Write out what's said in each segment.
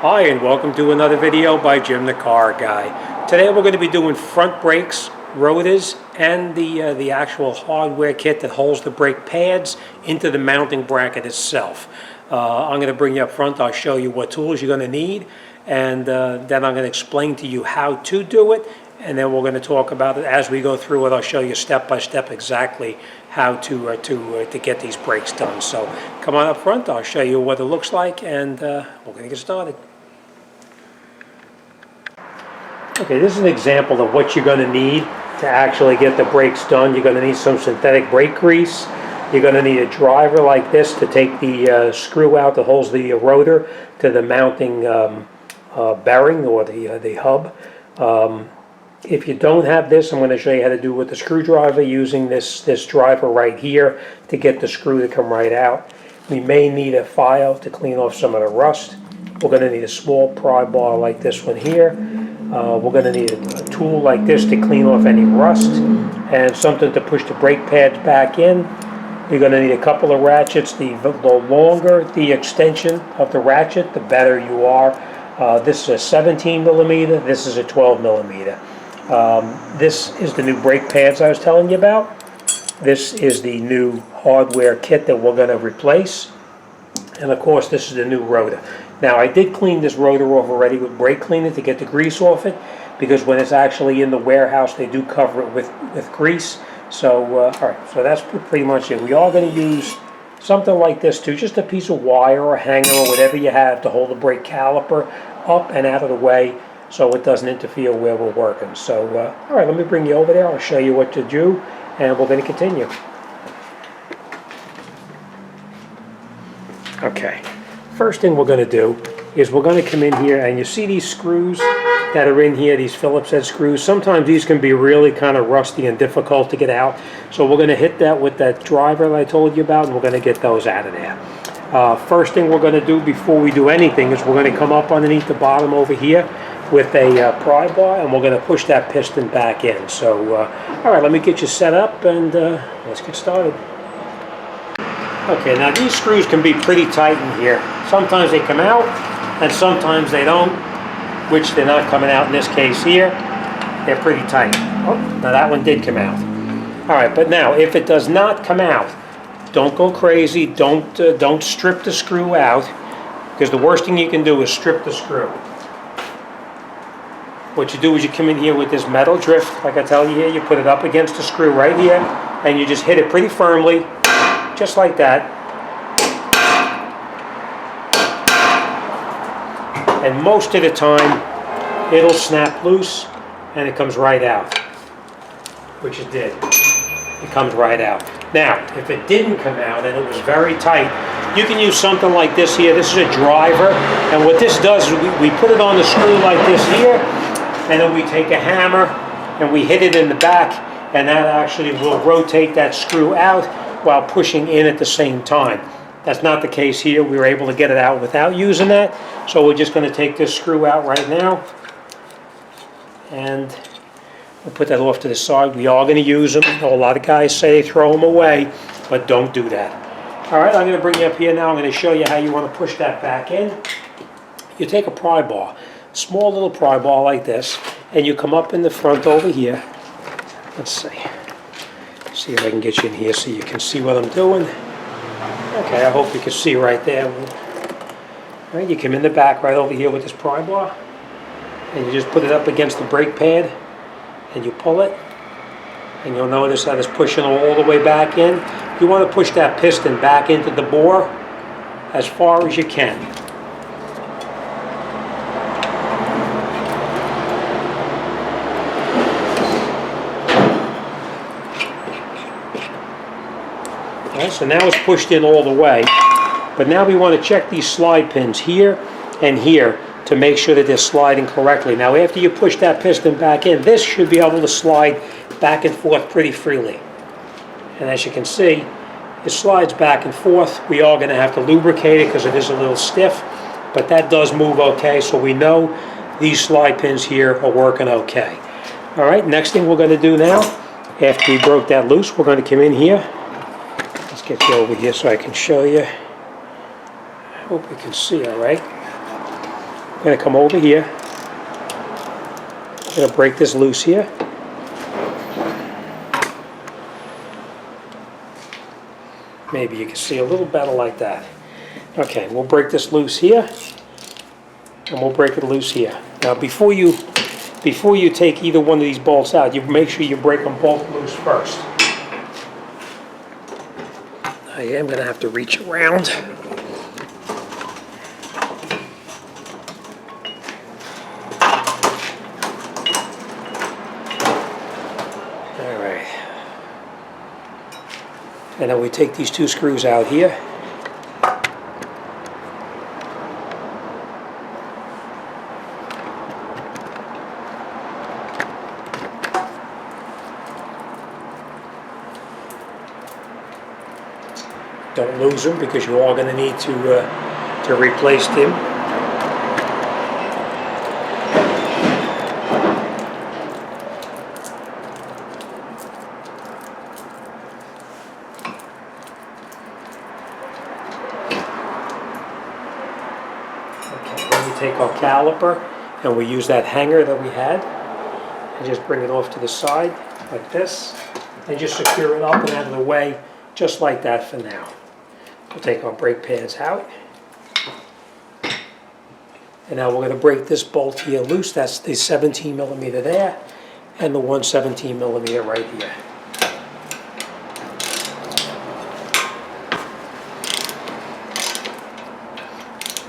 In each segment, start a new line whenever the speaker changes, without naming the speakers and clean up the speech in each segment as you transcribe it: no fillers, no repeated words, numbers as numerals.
Hi, and welcome to another video by Jim the Car Guy. Today we're going to be doing front brakes, rotors, and the actual hardware kit that holds the brake pads into the mounting bracket itself. I'm going to bring you up front. I'll show you what tools you're going to need, and then I'm going to explain to you how to do it, and then we're going to talk about it as we go through it. I'll show you step by step exactly how to get these brakes done. So come on up front, I'll show you what it looks like, and we're going to get started. Okay, this is an example of what you're going to need to actually get the brakes done. You're going to need some synthetic brake grease. You're going to need a driver like this to take the screw out that holds the rotor to the mounting bearing or the hub. If you don't have this, I'm going to show you how to do it with the screwdriver using this driver right here to get the screw to come right out. We may need a file to clean off some of the rust. We're going to need a small pry bar like this one here. We're going to need a tool like this to clean off any rust and something to push the brake pads back in. You're going to need a couple of ratchets. The longer the extension of the ratchet, the better you are. This is a 17 millimeter. This is a 12 millimeter. This is the new brake pads I was telling you about. This is the new hardware kit that we're going to replace. And of course, this is the new rotor. Now, I did clean this rotor off already with brake cleaner to get the grease off it, because when it's actually in the warehouse, they do cover it with grease. So, all right, so that's pretty much it. We are going to use something like this too, just a piece of wire or hanger or whatever you have to hold the brake caliper up and out of the way so it doesn't interfere where we're working. So, all right, let me bring you over there. I'll show you what to do, and we're going to continue. Okay. First thing we're going to do is we're going to come in here, and you see these screws that are in here, these Phillips head screws. Sometimes these can be really kind of rusty and difficult to get out. So we're going to hit that with that driver that I told you about, and we're going to get those out of there. First thing we're going to do before we do anything is we're going to come up underneath the bottom over here with a pry bar, and we're going to push that piston back in. So, all right, let me get you set up, and let's get started. Okay, now these screws can be pretty tight in here. Sometimes they come out, and sometimes they don't, which they're not coming out in this case here. They're pretty tight. Oh, now that one did come out. All right, but now if it does not come out, don't go crazy. Don't strip the screw out, because the worst thing you can do is strip the screw. What you do is you come in here with this metal drift, like I tell you here. You put it up against the screw right here, and you just hit it pretty firmly, just like that. And most of the time, it'll snap loose, and it comes right out, which it did. It comes right out. Now, if it didn't come out and it was very tight, you can use something like this here. This is a driver, and what this does is we put it on the screw like this here, and then we take a hammer and we hit it in the back, and that actually will rotate that screw out while pushing in at the same time. That's not the case here. We were able to get it out without using that. So we're just going to take this screw out right now, and we'll put that off to the side. We are going to use them. I know a lot of guys say they throw them away, but don't do that. All right, I'm going to bring you up here now. I'm going to show you how you want to push that back in. You take a pry bar, small little pry bar like this, and you come up in the front over here. Let's see. See if I can get you in here so you can see what I'm doing. Okay, I hope you can see right there. All right, you come in the back right over here with this pry bar, and you just put it up against the brake pad, and you pull it, and you'll notice that it's pushing all the way back in. You want to push that piston back into the bore as far as you can. Right, so now it's pushed in all the way, but now we want to check these slide pins here and here to make sure that they're sliding correctly. Now, after you push that piston back in, this should be able to slide back and forth pretty freely. And as you can see, it slides back and forth. We are going to have to lubricate it because it is a little stiff, but that does move okay, so we know these slide pins here are working okay. All right, next thing we're going to do now, after we broke that loose, we're going to come in here. Let's get you over here so I can show you. I hope you can see all right. I'm going to come over here. I'm going to break this loose here. Maybe you can see a little better like that. Okay, we'll break this loose here, and we'll break it loose here. Now, before you take either one of these bolts out, you make sure you break them both loose first. I am going to have to reach around. All right. And then we take these two screws out here. Don't lose them because you are going to need to replace them. Okay, then we take our caliper and we use that hanger that we had and just bring it off to the side like this and just secure it up and out of the way just like that for now. We'll take our brake pads out. And now we're going to break this bolt here loose. That's the 17 millimeter there and the 117 millimeter right here.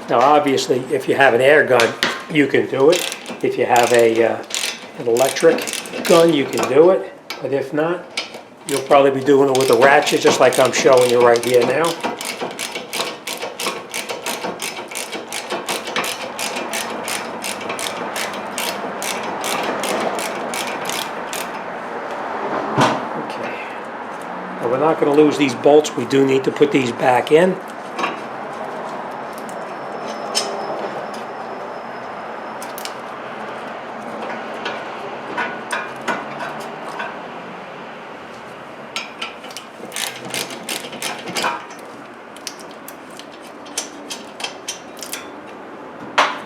Now obviously if you have an air gun you can do it. If you have an electric gun you can do it. But if not, you'll probably be doing it with a ratchet just like I'm showing you right here now. We're not going to lose these bolts. We do need to put these back in.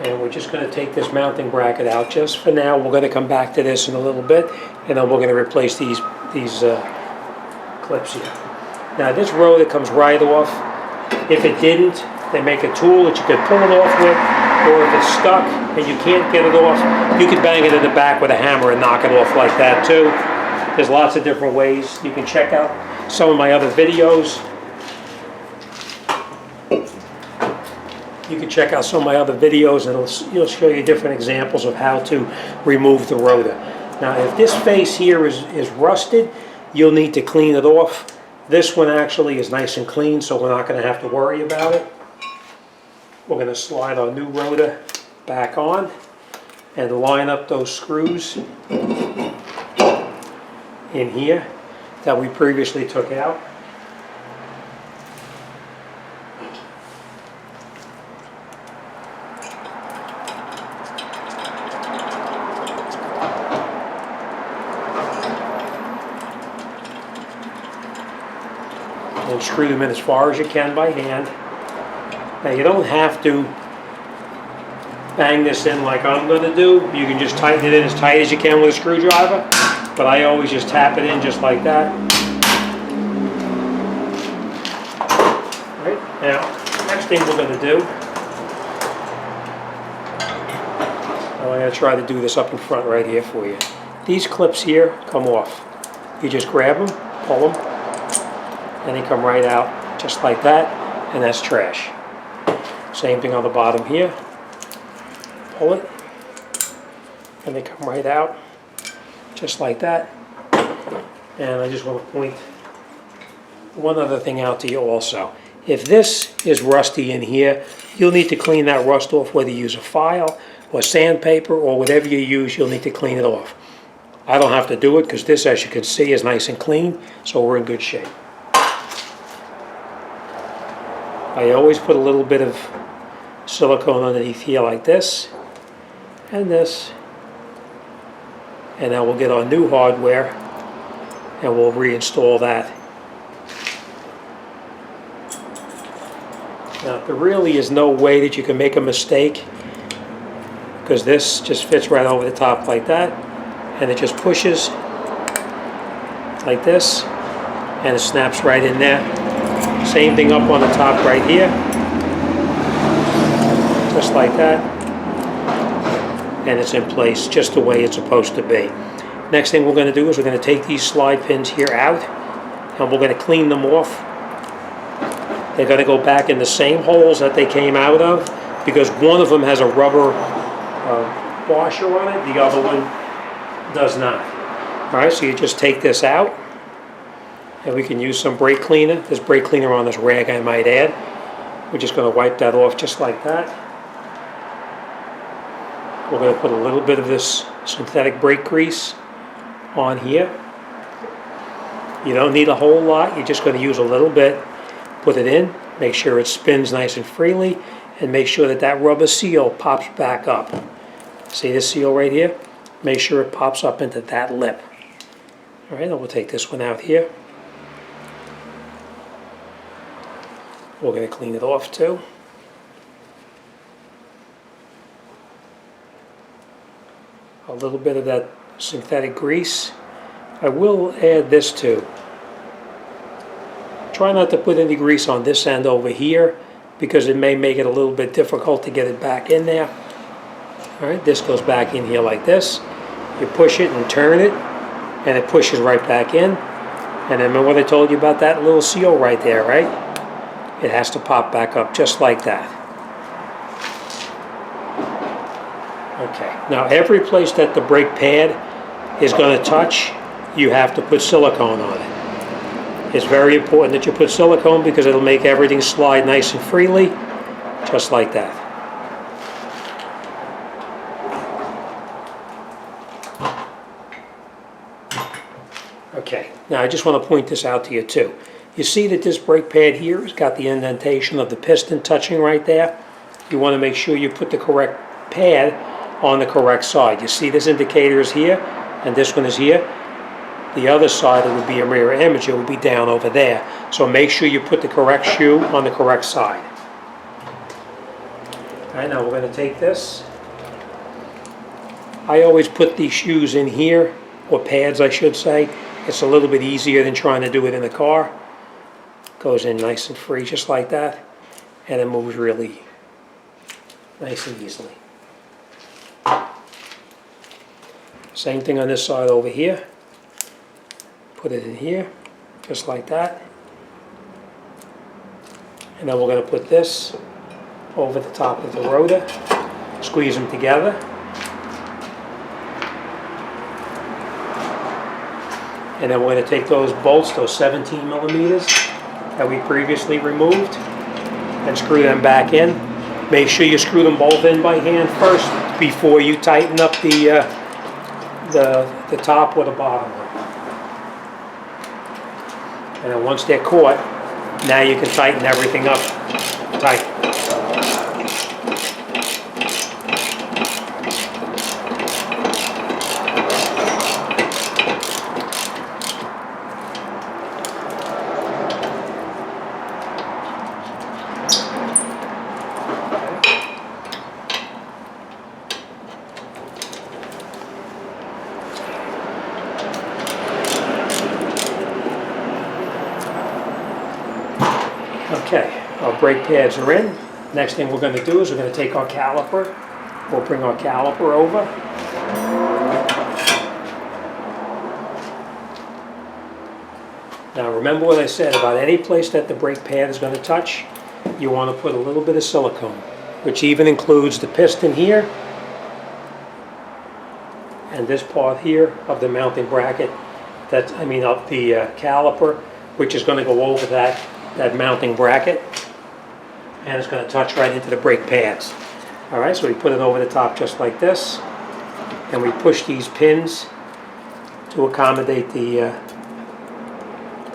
And we're just going to take this mounting bracket out just for now. We're going to come back to this in a little bit, and then we're going to replace these clips here. Now this rotor comes right off. If it didn't, they make a tool that you could pull it off with, or if it's stuck and you can't get it off, you could bang it in the back with a hammer and knock it off like that too. There's lots of different ways. You can check out some of my other videos. You can check out some of my other videos and it'll show you different examples of how to remove the rotor. Now if this face here is rusted, you'll need to clean it off. This one actually is nice and clean, so we're not going to have to worry about it. We're going to slide our new rotor back on and line up those screws in here that we previously took out. And screw them in as far as you can by hand. Now you don't have to bang this in like I'm going to do. You can just tighten it in as tight as you can with a screwdriver, but I always just tap it in just like that. Right, now, next thing we're going to do, I'm going to try to do this up in front right here for you. These clips here come off. You just grab them, pull them, and they come right out just like that, and that's trash. Same thing on the bottom here. Pull it, and they come right out just like that. And I just want to point one other thing out to you also. If this is rusty in here, you'll need to clean that rust off, whether you use a file or sandpaper or whatever you use, you'll need to clean it off. I don't have to do it because this, as you can see, is nice and clean, so we're in good shape. I always put a little bit of silicone underneath here like this and this, and now we'll get our new hardware and we'll reinstall that. Now there really is no way that you can make a mistake because this just fits right over the top like that, and it just pushes like this, and it snaps right in there. Same thing up on the top right here, just like that, and it's in place just the way it's supposed to be. Next thing we're going to do is we're going to take these slide pins here out, and we're going to clean them off. They're going to go back in the same holes that they came out of, because one of them has a rubber washer on it, the other one does not. Alright, so you just take this out, and we can use some brake cleaner. There's brake cleaner on this rag, I might add. We're just going to wipe that off just like that. We're going to put a little bit of this synthetic brake grease on here. You don't need a whole lot, you're just going to use a little bit. Put it in, make sure it spins nice and freely, and make sure that that rubber seal pops back up. See this seal right here? Make sure it pops up into that lip. Alright, now we'll take this one out here. We're going to clean it off too. A little bit of that synthetic grease. I will add this too. Try not to put any grease on this end over here, because it may make it a little bit difficult to get it back in there. Alright, this goes back in here like this. You push it and turn it, and it pushes right back in. And remember what I told you about that little seal right there, right? It has to pop back up just like that. Okay, now every place that the brake pad is going to touch, you have to put silicone on it. It's very important that you put silicone, because it'll make everything slide nice and freely, just like that. Okay, now I just want to point this out to you too. You see that this brake pad here has got the indentation of the piston touching right there? You want to make sure you put the correct pad on the correct side. You see this indicator is here, and this one is here. The other side, it would be a mirror image, it would be down over there. So make sure you put the correct shoe on the correct side. Alright, now we're going to take this. I always put these shoes in here, or pads I should say. It's a little bit easier than trying to do it in the car. Goes in nice and free, just like that. And it moves really nice and easily. Same thing on this side over here. Put it in here, just like that. And then we're going to put this over the top of the rotor. Squeeze them together. And then we're going to take those bolts, those 17 millimeters that we previously removed, and screw them back in. Make sure you screw them both in by hand first before you tighten up the top or the bottom. And then once they're caught, now you can tighten everything up tight. Okay, our brake pads are in. Next thing we're going to do is we're going to take our caliper. We'll bring our caliper over. Now remember what I said about any place that the brake pad is going to touch, you want to put a little bit of silicone, which even includes the piston here and this part here of the mounting bracket, of the caliper, which is going to go over that mounting bracket, and it's going to touch right into the brake pads. Alright, so we put it over the top just like this, and we push these pins to accommodate the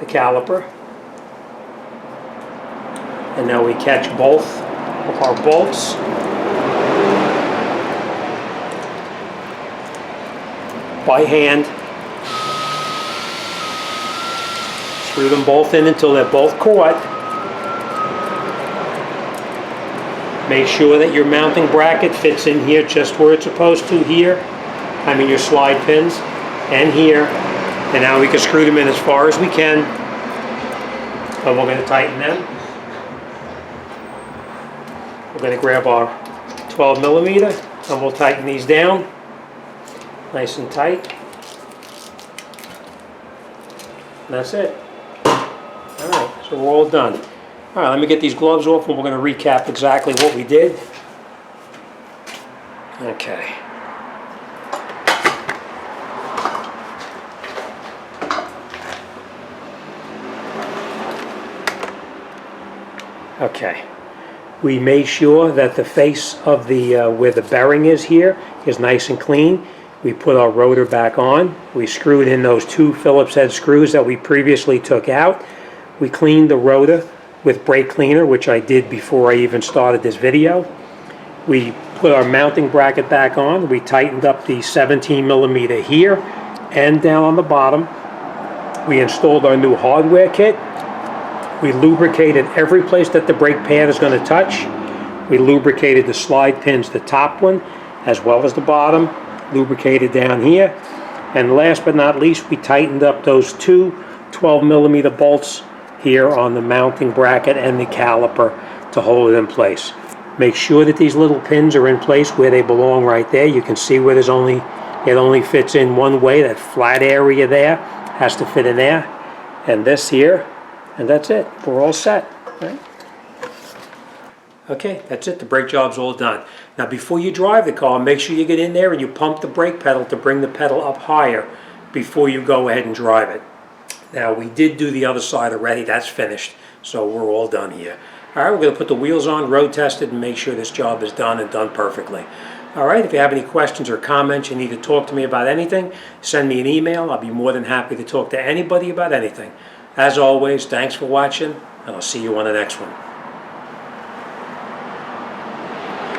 caliper. And now we catch both of our bolts. By hand. Screw them both in until they're both caught. Make sure that your mounting bracket fits in here just where it's supposed to here. I mean your slide pins, and here. And now we can screw them in as far as we can. And we're going to tighten them. We're going to grab our 12 millimeter and we'll tighten these down nice and tight. And that's it. Alright, so we're all done. Alright, let me get these gloves off and we're going to recap exactly what we did. Okay. Okay. We made sure that the face of the where the bearing is here is nice and clean. We put our rotor back on. We screwed in those 2 Phillips head screws that we previously took out. We cleaned the rotor with brake cleaner, which I did before I even started this video. We put our mounting bracket back on. We tightened up the 17 millimeter here and down on the bottom. We installed our new hardware kit. We lubricated every place that the brake pad is going to touch. We lubricated the slide pins, the top one, as well as the bottom. Lubricated down here. And last but not least, we tightened up those 2 12 millimeter bolts here on the mounting bracket and the caliper to hold it in place. Make sure that these little pins are in place where they belong right there. You can see where it only fits in one way. That flat area there has to fit in there. And this here. And that's it. We're all set. Right? Okay, that's it. The brake job's all done. Now before you drive the car, make sure you get in there and you pump the brake pedal to bring the pedal up higher before you go ahead and drive it. Now we did do the other side already. That's finished. So we're all done here. Alright, we're going to put the wheels on, road test it, and make sure this job is done and done perfectly. Alright, if you have any questions or comments, you need to talk to me about anything, send me an email. I'll be more than happy to talk to anybody about anything. As always, thanks for watching, and I'll see you on the next one.